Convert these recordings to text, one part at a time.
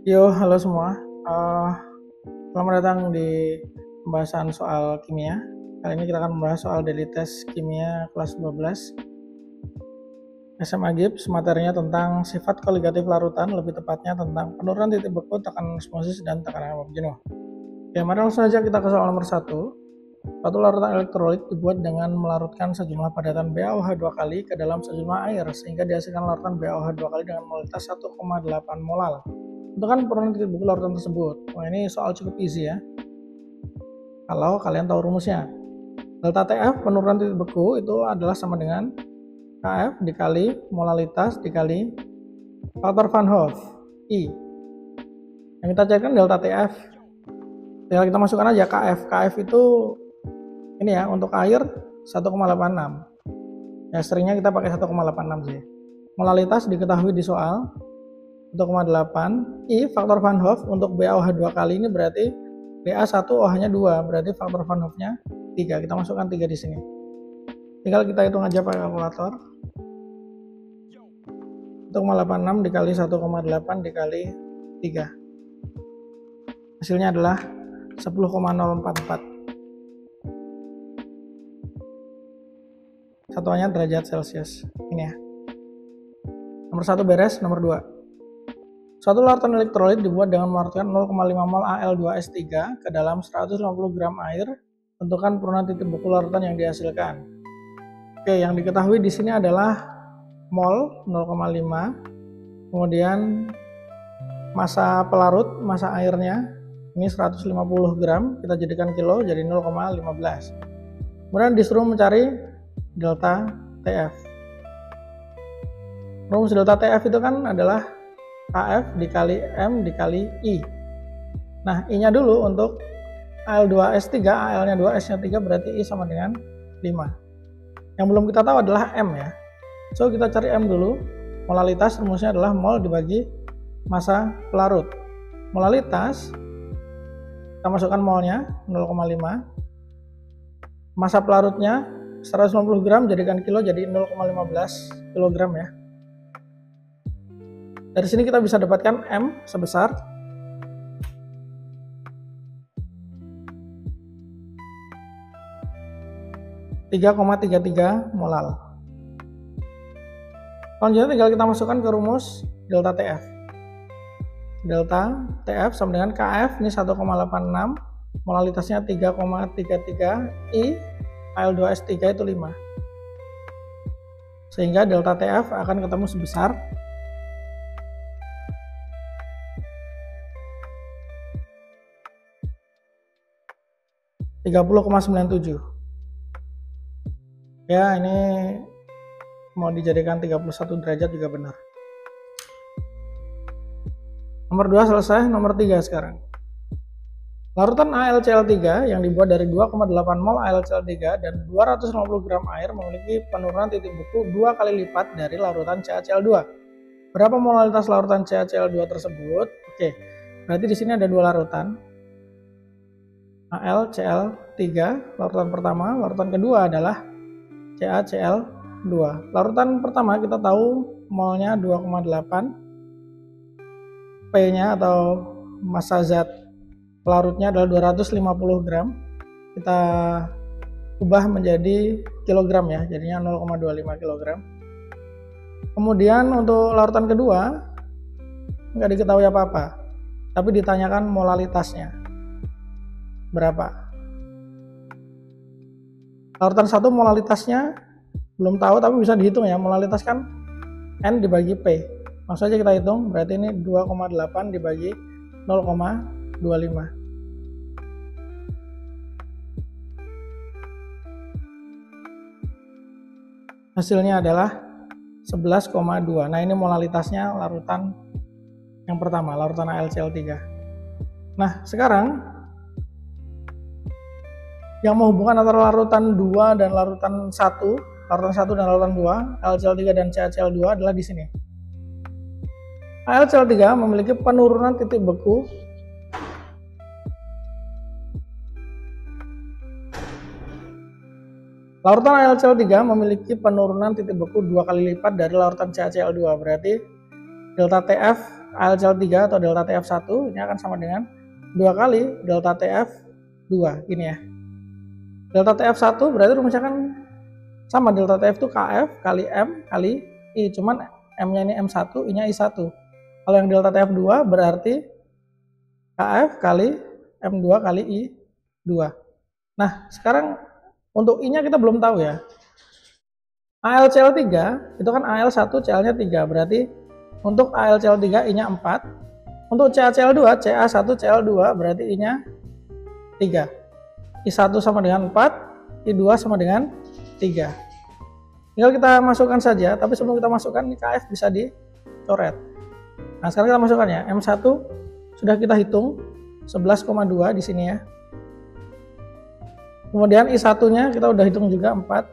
Yo, halo semua. Eh, Selamat datang di pembahasan soal kimia. Kali ini kita akan membahas soal daily test kimia kelas 12 SMA Gibbs. Materinya tentang sifat koligatif larutan, lebih tepatnya tentang penurunan titik beku, tekanan osmosis, dan tekanan jenuh. Oke, mari langsung saja kita ke soal nomor 1. Suatu larutan elektrolit dibuat dengan melarutkan sejumlah padatan BaOH 2 kali ke dalam sejumlah air, sehingga dihasilkan larutan BaOH 2 kali dengan molalitas 1,8 molal. Tentukan penurunan titik beku larutan tersebut. Wah, ini soal cukup easy ya, kalau kalian tahu rumusnya. Delta TF penurunan titik beku itu adalah sama dengan KF dikali molalitas dikali faktor Van Hoff I. Yang kita carikan delta TF, tinggal kita masukkan aja KF. KF itu ini ya, untuk air 1,86. Ya, seringnya kita pakai 1,86 sih. Molalitas diketahui di soal 1,8. I faktor Van Hoff untuk BaOH 2 kali ini berarti Ba1 OH-nya 2, berarti faktor Van Hoff-nya 3. Kita masukkan 3 di sini. Tinggal kita hitung aja pakai kalkulator. 1,86 dikali 1,8 dikali 3. Hasilnya adalah 10,044. Satuannya derajat Celcius. Ini ya. Nomor 1 beres, nomor 2. Suatu larutan elektrolit dibuat dengan melarutkan 0,5 mol Al2S3 ke dalam 150 gram air. Tentukan penurunan titik beku larutan yang dihasilkan. Oke, yang diketahui di sini adalah mol 0,5, kemudian massa pelarut, massa airnya ini 150 gram, kita jadikan kilo jadi 0,15. Kemudian disuruh mencari delta TF. Rumus delta TF itu kan adalah KF dikali M dikali I. Nah, I-nya dulu untuk Al2S3, Al-nya 2, S-nya 3, berarti I sama dengan 5. Yang belum kita tahu adalah M ya. So, kita cari M dulu. Molalitas rumusnya adalah mol dibagi massa pelarut. Molalitas, kita masukkan molnya 0,5. Massa pelarutnya 150 gram, jadikan kilo jadi 0,15 kilogram ya. Dari sini kita bisa dapatkan M sebesar 3,33 molal. Selanjutnya tinggal kita masukkan ke rumus delta TF. Delta TF sama dengan KF, ini 1,86, molalitasnya 3,33, I Al2S3 itu 5. Sehingga delta TF akan ketemu sebesar 30,97. Ya, ini mau dijadikan 31 derajat juga benar. Nomor 2 selesai, nomor 3 sekarang. Larutan AlCl3 yang dibuat dari 2,8 mol AlCl3 dan 250 gram air memiliki penurunan titik beku 2 kali lipat dari larutan CaCl2. Berapa molalitas larutan CaCl2 tersebut? Oke, berarti di sini ada dua larutan. AlCl3, larutan pertama, larutan kedua adalah CaCl2. Larutan pertama kita tahu molnya 2,8, P-nya atau massa zat pelarutnya adalah 250 gram. Kita ubah menjadi kilogram ya, jadinya 0,25 kilogram. Kemudian untuk larutan kedua nggak diketahui apa-apa, tapi ditanyakan molalitasnya berapa. Larutan 1 molalitasnya belum tahu, tapi bisa dihitung ya. Molalitas kan N dibagi P. Langsung aja kita hitung, berarti ini 2,8 dibagi 0,25. Hasilnya adalah 11,2. Nah, ini molalitasnya larutan yang pertama, larutan AlCl3. Nah, sekarang yang menghubungkan antara larutan 2 dan larutan 1, larutan 1 dan larutan 2, AlCl3 dan CaCl2 adalah di sini. AlCl3 memiliki penurunan titik beku larutan AlCl3 2 kali lipat dari larutan CaCl2, berarti delta TF AlCl3 atau delta TF1 ini akan sama dengan 2 kali delta TF2 gini ya. Delta TF1 berarti rumusnya kan sama, delta TF itu Kf kali M kali I, cuman M-nya ini M1, I-nya I1. Kalau yang delta TF2 berarti Kf kali M2 kali I2. Nah, sekarang untuk I-nya kita belum tahu ya. AlCl3 itu kan Al1 Cl-nya 3, berarti untuk AlCl3 I-nya 4. Untuk CaCl2 Ca1 Cl2 berarti I-nya 3. I1 sama dengan 4, I2 sama dengan 3. Tinggal kita masukkan saja, tapi sebelum kita masukkan ini Kf bisa dicoret. Nah, sekarang kita masukkan ya. M1 sudah kita hitung 11,2 di sini ya. Kemudian I1-nya kita udah hitung juga 4.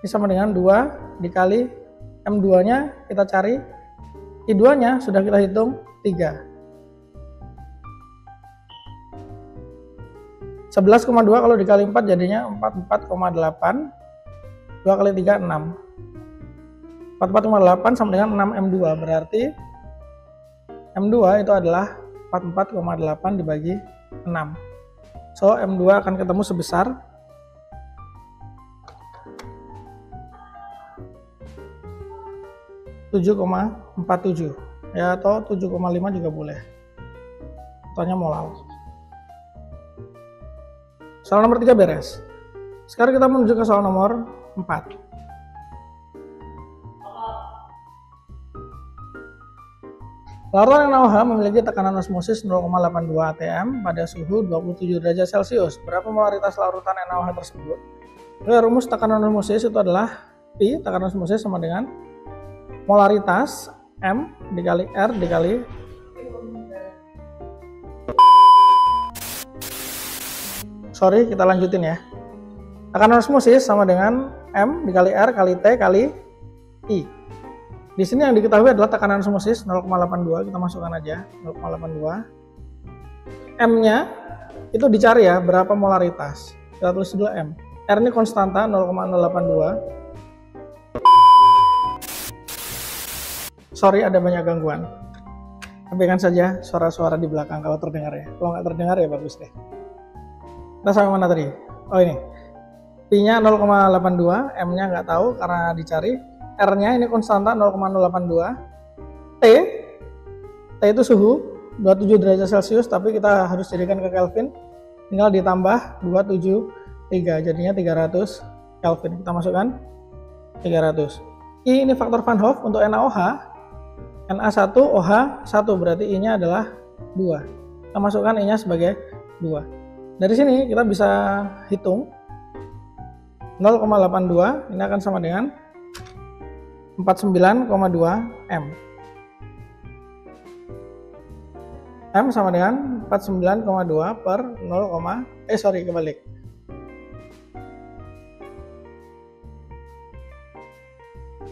Ini sama dengan 2 dikali M2-nya kita cari. I2-nya sudah kita hitung 3. 11,2 kalau dikali 4 jadinya 44,8. 2 kali 3 6. 44,8 sama dengan 6 M2, berarti M2 itu adalah 44,8 dibagi 6. So M2 akan ketemu sebesar 7,47 ya, atau 7,5 juga boleh. Contohnya molal. Soal nomor 3 beres. Sekarang kita menuju ke soal nomor 4. Larutan NaOH memiliki tekanan osmosis 0,82 atm pada suhu 27 derajat Celcius. Berapa molaritas larutan NaOH tersebut? Oke, rumus tekanan osmosis itu adalah P, tekanan osmosis sama dengan molaritas M dikali R dikali kita lanjutin ya. Tekanan osmosis sama dengan M dikali R kali T kali I. Di sini yang diketahui adalah tekanan osmosis 0,82, kita masukkan aja 0,82. M-nya itu dicari ya, berapa molaritas. Kita tulis dulu M. R ini konstanta 0,082. Sorry ada banyak gangguan. Abaikan saja suara-suara di belakang kalau terdengar ya. Kalau nggak terdengar ya bagus deh. Kita sampai mana tadi? Oh ini. P-nya 0,82, M-nya nggak tahu karena dicari. R-nya ini konstanta 0,082. T itu suhu 27 derajat Celcius, tapi kita harus jadikan ke Kelvin. Tinggal ditambah 273, jadinya 300 Kelvin. Kita masukkan 300. I ini faktor Van Hoff untuk NaOH. Na1 OH 1, berarti I-nya adalah 2. Kita masukkan I-nya sebagai 2. Dari sini kita bisa hitung 0,82 ini akan sama dengan 49,2 M. M sama dengan 49,2 per 0, kebalik.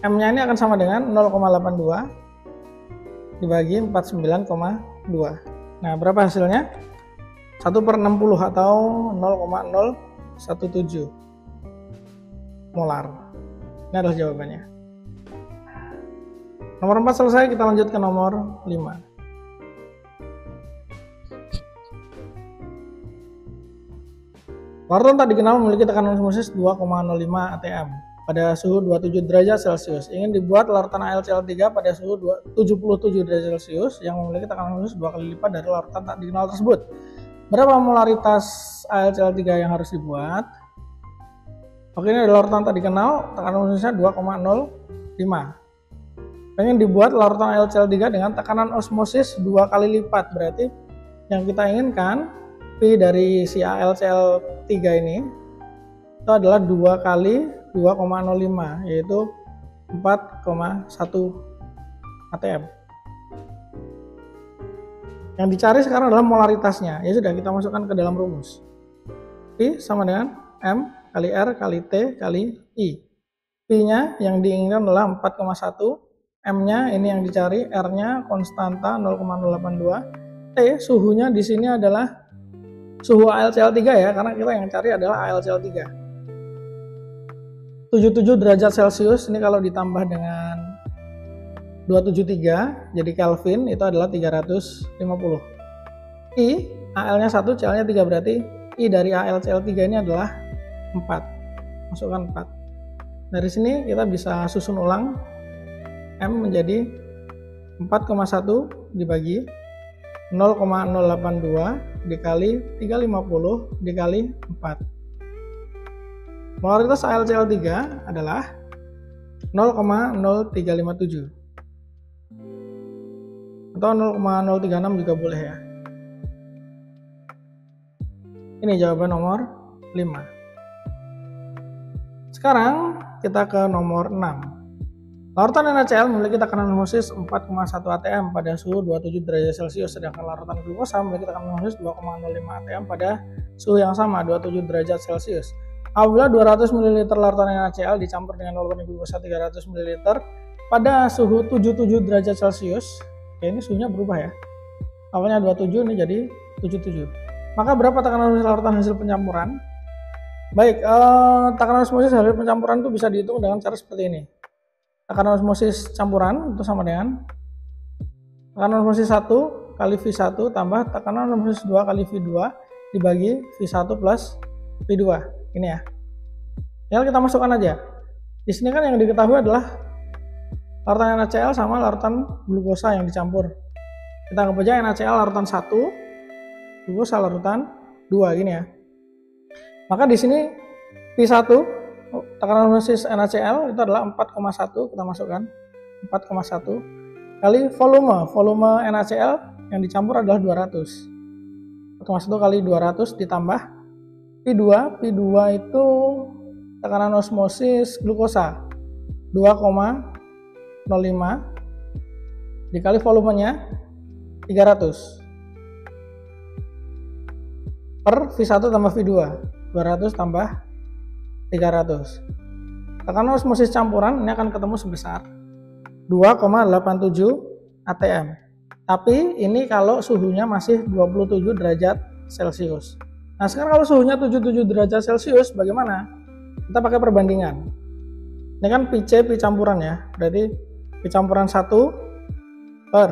M-nya ini akan sama dengan 0,82 dibagi 49,2. Nah, berapa hasilnya? 1/60 atau 0,017 molar. Ini adalah jawabannya. Nomor 4 selesai, kita lanjut ke nomor 5. Larutan tak dikenal memiliki tekanan osmosis 2,05 atm pada suhu 27 derajat Celcius. Ingin dibuat larutan AlCl3 pada suhu 77 derajat Celcius yang memiliki tekanan osmosis 2 kali lipat dari larutan tak dikenal tersebut. Berapa molaritas AlCl3 yang harus dibuat? Oke, ini adalah larutan tak dikenal, tekanan osmosisnya 2,05. Pengen dibuat larutan AlCl3 dengan tekanan osmosis 2 kali lipat, berarti yang kita inginkan P dari si AlCl3 ini itu adalah 2 kali 2,05, yaitu 4,1 atm. Yang dicari sekarang adalah molaritasnya. Ya sudah, kita masukkan ke dalam rumus. P sama dengan M kali R kali T kali I. P-nya yang diinginkan adalah 4,1. M-nya ini yang dicari, R-nya konstanta 0,082. T suhunya di sini adalah suhu AlCl3 ya, karena kita yang cari adalah AlCl3. 77 derajat Celcius ini kalau ditambah dengan 273 jadi Kelvin itu adalah 350. I, AL-nya 1, CL-nya 3, berarti I dari AL CL3 ini adalah 4. Masukkan 4. Dari sini kita bisa susun ulang. M menjadi 4,1 dibagi 0,082 dikali 350 dikali 4. Molaritas AlCl3 adalah 0,0357 atau 0,036 juga boleh ya. Ini jawaban nomor 5. Sekarang kita ke nomor 6. Larutan NaCl memiliki tekanan osmosis 4,1 atm pada suhu 27 derajat Celcius, sedangkan larutan glukosa memiliki tekanan osmosis 2,05 atm pada suhu yang sama 27 derajat Celcius. Apabila 200 ml larutan NaCl dicampur dengan larutan glukosa 300 ml pada suhu 77 derajat Celcius, ya ini suhunya berubah ya. Awalnya 27, ini jadi 77. Maka berapa tekanan osmosis larutan hasil pencampuran? Baik, tekanan osmosis hasil pencampuran itu bisa dihitung dengan cara seperti ini. Tekanan osmosis campuran itu sama dengan tekanan osmosis 1 kali V1 tambah tekanan osmosis 2 kali V2 dibagi V1 plus V2. Ini ya. Tinggal kita masukkan aja. Di sini kan yang diketahui adalah larutan NaCl sama larutan glukosa yang dicampur. Kita anggap aja NaCl larutan 1, glukosa larutan 2 gini ya. Maka di sini V1 tekanan osmosis NaCl itu adalah 4,1, kita masukkan 4,1 kali volume NaCl yang dicampur adalah 200. 4,1 kali 200 ditambah P2 itu tekanan osmosis glukosa 2,05 dikali volumenya 300 per V1 tambah V2 200 tambah 300. Tekanan osmosis campuran ini akan ketemu sebesar 2,87 atm. Tapi ini kalau suhunya masih 27 derajat Celcius. Nah, sekarang kalau suhunya 77 derajat Celcius bagaimana? Kita pakai perbandingan. Ini kan Pi campuran ya. Berarti Pi campuran 1 per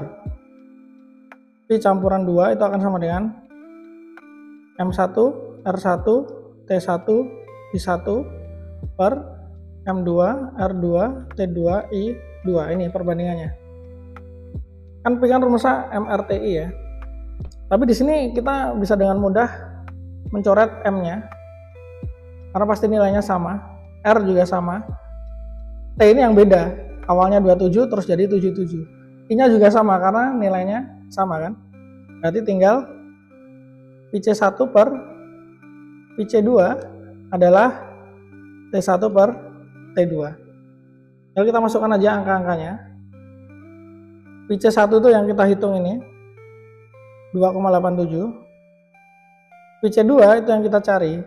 Pi campuran 2 itu akan sama dengan M1 R1 T1 I1 per M2 R2 T2 I2. Ini perbandingannya. Kan Pi kan rumusnya MRTI ya. Tapi di sini kita bisa dengan mudah mencoret M-nya. Karena pasti nilainya sama. R juga sama. T ini yang beda. Awalnya 27 terus jadi 77. I-nya juga sama karena nilainya sama kan. Berarti tinggal PC1 per PC2 adalah T1 per T2. Lalu kita masukkan aja angka-angkanya. PC1 itu yang kita hitung ini 2,87. PC2 itu yang kita cari.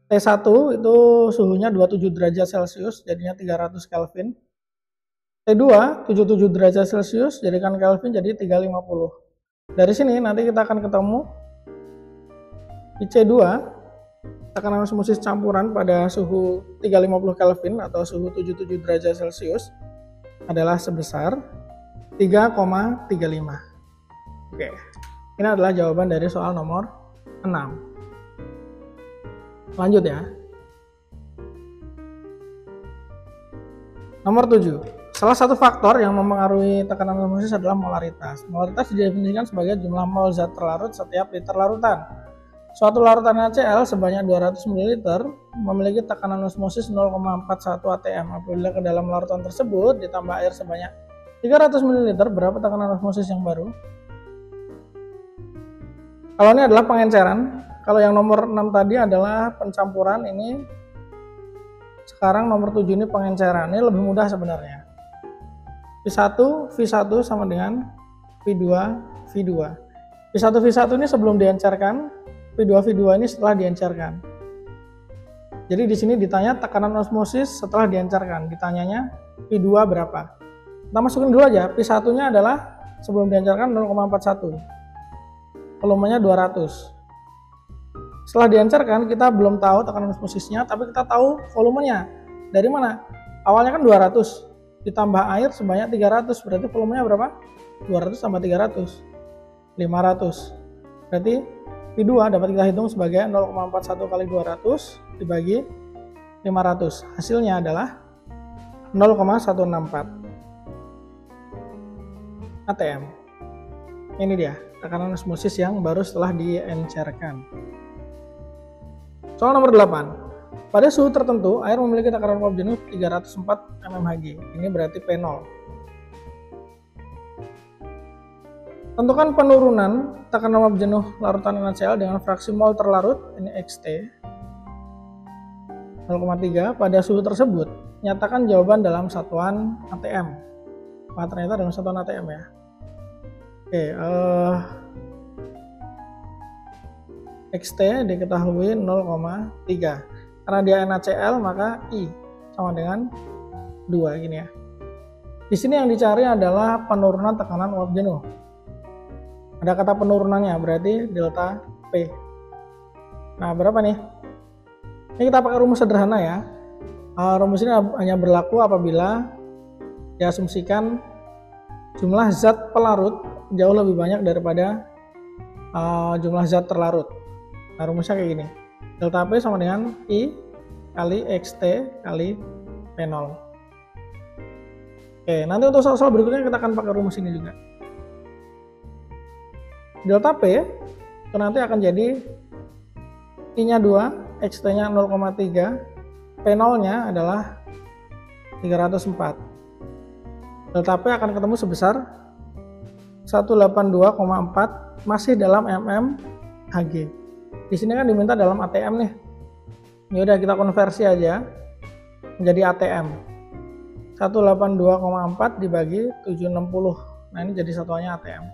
T1 itu suhunya 27 derajat Celcius, jadinya 300 Kelvin. T2 77 derajat Celcius, jadikan Kelvin jadi 350. Dari sini nanti kita akan ketemu PC2 tekanan osmosis campuran pada suhu 350 Kelvin atau suhu 77 derajat Celcius adalah sebesar 3,35. Oke. Ini adalah jawaban dari soal nomor 6. Lanjut ya. Nomor 7. Salah satu faktor yang mempengaruhi tekanan osmosis adalah molaritas. Molaritas didefinisikan sebagai jumlah mol zat terlarut setiap liter larutan. Suatu larutan NaCl sebanyak 200 ml memiliki tekanan osmosis 0,41 atm. Apabila ke dalam larutan tersebut ditambah air sebanyak 300 ml, berapa tekanan osmosis yang baru? Kalau ini adalah pengenceran, kalau yang nomor 6 tadi adalah pencampuran, ini sekarang nomor 7 ini pengenceran. Ini lebih mudah sebenarnya. V1 sama dengan V2 V1 ini sebelum diencerkan, V2 ini setelah diencerkan. Jadi di sini ditanya tekanan osmosis setelah diencerkan, ditanyanya V2 berapa. Kita masukin dulu aja, V1-nya adalah sebelum diencerkan 0,41. Volumenya 200. Setelah diencerkan kita belum tahu tekanan osmosisnya, tapi kita tahu volumenya. Dari mana? Awalnya kan 200. ditambah air sebanyak 300, berarti volumenya berapa? 200 tambah 300, 500. Berarti Q2 dapat kita hitung sebagai 0,41 kali 200 dibagi 500. Hasilnya adalah 0,164 atm. Ini dia tekanan osmosis yang baru setelah diencerkan. Soal nomor 8. Pada suhu tertentu, air memiliki tekanan uap jenuh 304 mmHg. Ini berarti P0. Tentukan penurunan tekanan uap jenuh larutan NaCl dengan fraksi mol terlarut, ini Xt, 0,3 pada suhu tersebut. Nyatakan jawaban dalam satuan atm. Wah, ternyata dalam satuan atm ya. Oke, Xt diketahui 0,3. Karena dia NaCl maka I sama dengan 2 gini ya. Di sini yang dicari adalah penurunan tekanan uap jenuh. Ada kata penurunannya berarti delta P. Nah, berapa nih? Ini kita pakai rumus sederhana ya. Rumus ini hanya berlaku apabila diasumsikan jumlah zat pelarut jauh lebih banyak daripada jumlah zat terlarut. Nah, rumusnya kayak gini. Delta P sama dengan I kali Xt kali P0. Oke, nanti untuk soal-soal berikutnya kita akan pakai rumus ini juga. Delta P itu nanti akan jadi I-nya 2, Xt-nya 0,3, P0-nya adalah 304. Delta P akan ketemu sebesar 182,4 masih dalam mmHg. Di sini kan diminta dalam ATM nih. Ya udah kita konversi aja menjadi ATM. 182,4 dibagi 760. Nah, ini jadi satuannya ATM.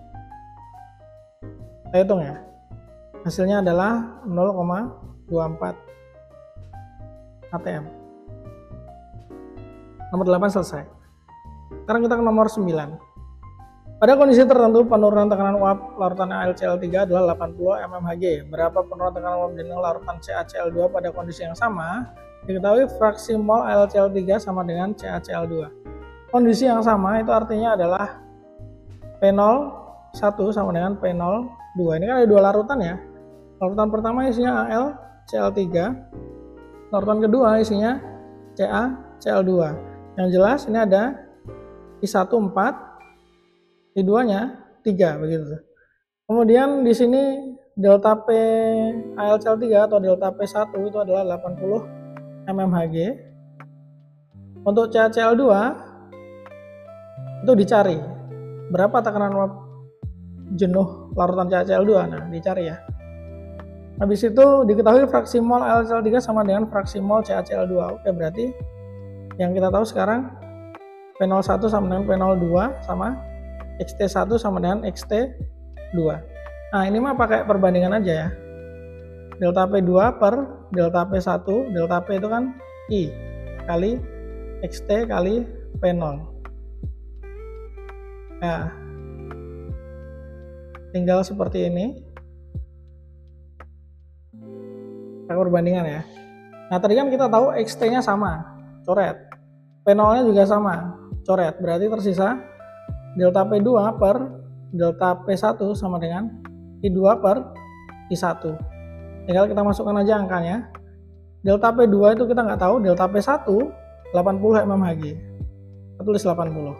Kita hitung ya. Hasilnya adalah 0,24 ATM. Nomor 8 selesai. Sekarang kita ke nomor 9. Pada kondisi tertentu, penurunan tekanan uap larutan AlCl3 adalah 80 mmHg. Berapa penurunan tekanan uap jenuh larutan CaCl2 pada kondisi yang sama? Diketahui fraksi mol AlCl3 sama dengan CaCl2. Kondisi yang sama itu artinya adalah P01 sama dengan P02. Ini kan ada dua larutan ya. Larutan pertama isinya AlCl3, larutan kedua isinya CaCl2. Yang jelas ini ada I1 4, I2-nya 3 begitu. Kemudian di sini delta P AlCl3 atau delta P1 itu adalah 80 mmHg. Untuk CaCl2 itu dicari berapa tekanan uap jenuh larutan CaCl2. Nah, dicari ya. Habis itu diketahui fraksi mol AlCl3 sama dengan fraksi mol CaCl2. Oke, berarti yang kita tahu sekarang P01 sama dengan P02 sama Xt1 sama dengan Xt2. Nah, ini mah pakai perbandingan aja ya. Delta P2 per delta P1. Delta P itu kan I kali Xt kali P0. Nah, tinggal seperti ini. Pakai perbandingan ya. Nah, tadi kan kita tahu Xt-nya sama, coret. P0-nya juga sama, coret. Berarti tersisa delta P2 per delta P1 sama dengan I2 per I1. Tinggal kita masukkan aja angkanya. Delta P2 itu kita nggak tahu, delta P1 80 mmHg. Kita tulis 80.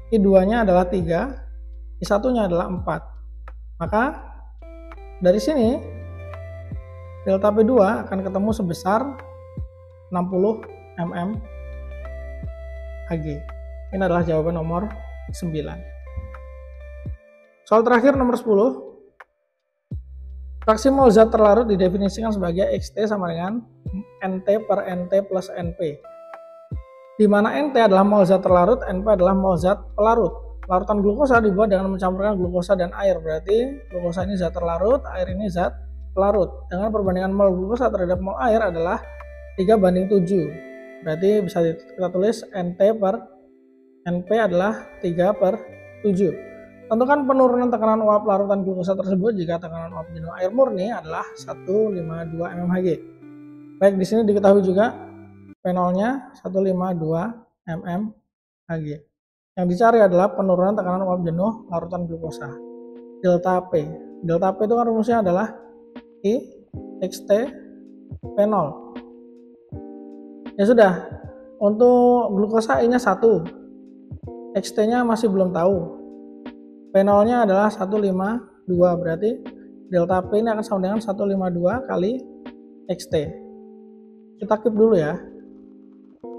I2-nya adalah 3, I1-nya adalah 4. Maka dari sini delta P2 akan ketemu sebesar 60 mmHg. Ini adalah jawaban nomor 9. Soal terakhir nomor 10. Fraksi mol zat terlarut didefinisikan sebagai Xt sama dengan Nt per Nt plus Np. Di mana Nt adalah mol zat terlarut, Np adalah mol zat pelarut. Larutan glukosa dibuat dengan mencampurkan glukosa dan air. Berarti glukosa ini zat terlarut, air ini zat pelarut. Dengan perbandingan mol glukosa terhadap mol air adalah 3:7. Berarti bisa kita tulis Nt per Np adalah 3/7. Tentukan penurunan tekanan uap larutan glukosa tersebut jika tekanan uap jenuh air murni adalah 152 mmHg. Baik, di sini diketahui juga P0-nya 152 mmHg. Hg. Yang dicari adalah penurunan tekanan uap jenuh larutan glukosa. Delta P. Delta P itu kan rumusnya adalah I XT P0. Ya sudah, untuk glukosa I-nya 1, XT-nya masih belum tahu. P0-nya adalah 152, berarti delta P ini akan sama dengan 152 kali XT. Kita keep dulu ya.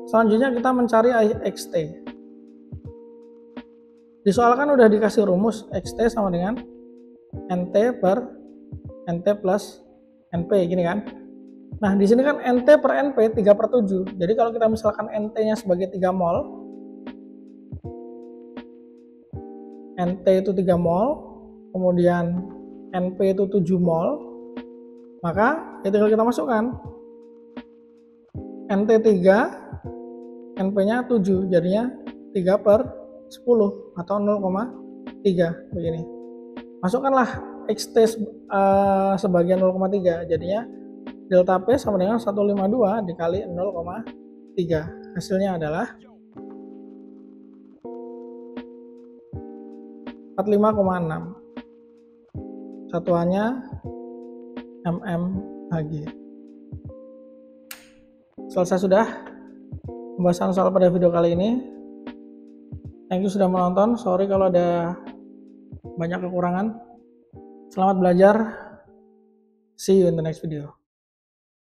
Selanjutnya kita mencari XT. Di soal kan udah dikasih rumus XT sama dengan NT per NT plus NP, gini kan. Nah, di sini kan NT per NP 3/7. Jadi kalau kita misalkan NT-nya sebagai 3 mol, NT itu 3 mol, kemudian NP itu 7 mol, maka ya tinggal kita masukkan. NT 3, NP-nya 7, jadinya 3/10 atau 0,3 begini. Masukkanlah XT sebagian 0,3, jadinya delta P sama dengan 152 dikali 0,3. Hasilnya adalah 45,6. Satuannya mmHg. Selesai sudah pembahasan soal pada video kali ini. Thank you sudah menonton. Sorry kalau ada banyak kekurangan. Selamat belajar. See you in the next video.